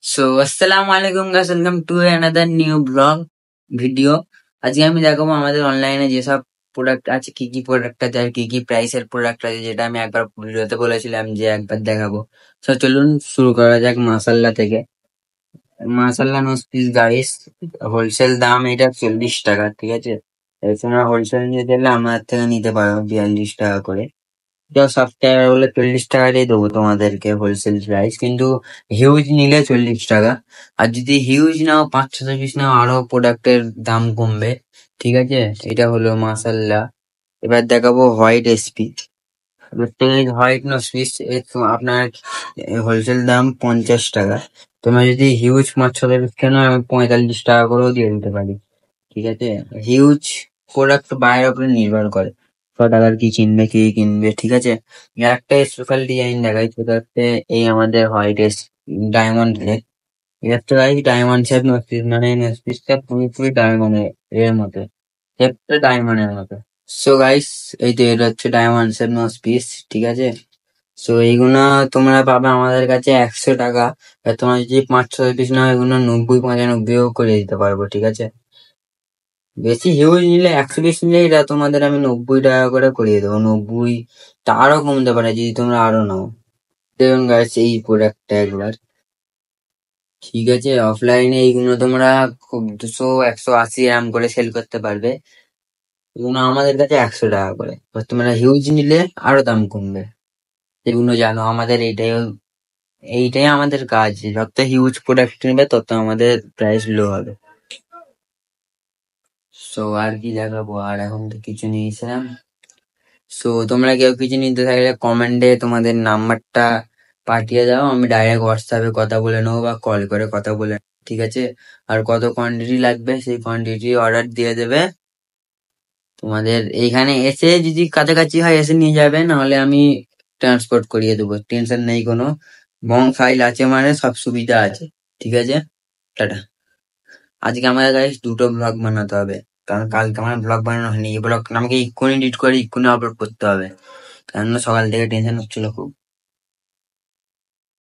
So আসসালামু আলাইকুম guys, welcome to another new blog video. আজকে আমি দেখাবো আমাদের অনলাইনে যেসব প্রোডাক্ট আছে, কি কি প্রোডাক্ট আছে আর কি কি প্রাইসের প্রোডাক্ট আছে, যেটা আমি একবার ভিডিওতে বলেছিলাম যে একবার দেখাবো। তো চলুন শুরু করা যাক মাসাল্লা থেকে। মাসাল্লা নোজ পিস গাইস, হোলসেল দাম এটা 40 টাকা, ঠিক আছে। এছাড়া হোলসেল নিতে গেলে আমার থেকে নিতে পারো 42 টাকা করে। যাও সফটওয়্যার বলে 40 টাকাতেই দেবো তোমাদেরকে হোলসেল প্রাইস, কিন্তু হিউজ নিলে 40 টাকা। আর যদি হিউজ নাও 500-600 পিস নাও, আরো প্রোডাক্টের দাম কমবে, ঠিক আছে। এটা হলো মাসাল্লা। এবার দেখাবো হোয়াইট এসপি। হোয়াইট নোজ পিস আপনার হোলসেল দাম 50 টাকা। তোমরা যদি হিউজ 500 পিস কেন, আমি 45 টাকা করেও দিয়ে দিতে পারি, ঠিক আছে। হিউজ প্রোডাক্ট বাইরের উপরে নির্ভর করে ছ টাকার কি কিনবে কি কিনবে, ঠিক আছে। আর একটা স্পেশাল ডিজাইন দেখাই, সেটা হচ্ছে এই আমাদের হোয়াইট ডায়মন্ড শেপ। এটা হচ্ছে গাইস ডায়মন্ড শেপ নোটপিস, মানে নোটপিসটা পুরোপুরি ডায়মন্ডের এর মতো, শেপটা ডায়মন্ডের মতো। সো গাইস, এই তো এটা হচ্ছে ডায়মন্ড শেপ নোটপিস, ঠিক আছে। সো এইগুলো তোমরা পাবে আমাদের কাছে 100 টাকা। আর তোমরা যদি 500 পিস নাও, এগুলো 90-95ও করে দিতে পারবো, ঠিক আছে। বেশি হিউজ নিলে 100 পিস নিলে এটা তোমাদের আমি 90 টাকা করে করিয়ে দেবো। 90, তা আরো কমতে পারে যদি তোমরা আরো নাও। দেখুন গাইস, এই প্রোডাক্টটা একবার, ঠিক আছে। অফলাইনে এইগুলো তোমরা খুব 200-180 গ্রাম করে সেল করতে পারবে। এগুলো আমাদের কাছে 100 টাকা করে। এবার তোমরা হিউজ নিলে আরো দাম কমবে। এগুলো জানো আমাদের এইটাই আমাদের কাজ, যত হিউজ প্রোডাক্ট নেবে তত আমাদের প্রাইস লো হবে। সো আর কি দেখাবো, আর এখন তো কিছু নিয়েছিলাম। সো তোমরা কেউ কিছু নিতে থাকলে কমেন্টে তোমাদের নাম্বারটা পাঠিয়ে দাও, আমি ডাইরেক্ট হোয়াটসঅ্যাপে কথা বলে নেবো বা কল করে কথা বলে নেবো, ঠিক আছে। আর কত কোয়ান্টিটি লাগবে সেই কোয়ান্টিটি অর্ডার দিয়ে দেবে। তোমাদের এইখানে এসে যদি কাছাকাছি হয় এসে নিয়ে যাবে, নাহলে আমি ট্রান্সপোর্ট করিয়ে দেবো, টেনশন নেই কোনো। বং ফাইল আছে মানে সব সুবিধা আছে, ঠিক আছে। টাটা। আজকে আমাদের কাছে দুটো ব্লগ বানাতে হবে, কারণ কালকে আমার ব্লগ বানানো হয়নি। এই ব্লগ আমাকে এক্ষুনি এডিট করে এক্ষুনি আপলোড করতে হবে, কারণ সকাল থেকে টেনশন হচ্ছিল খুব।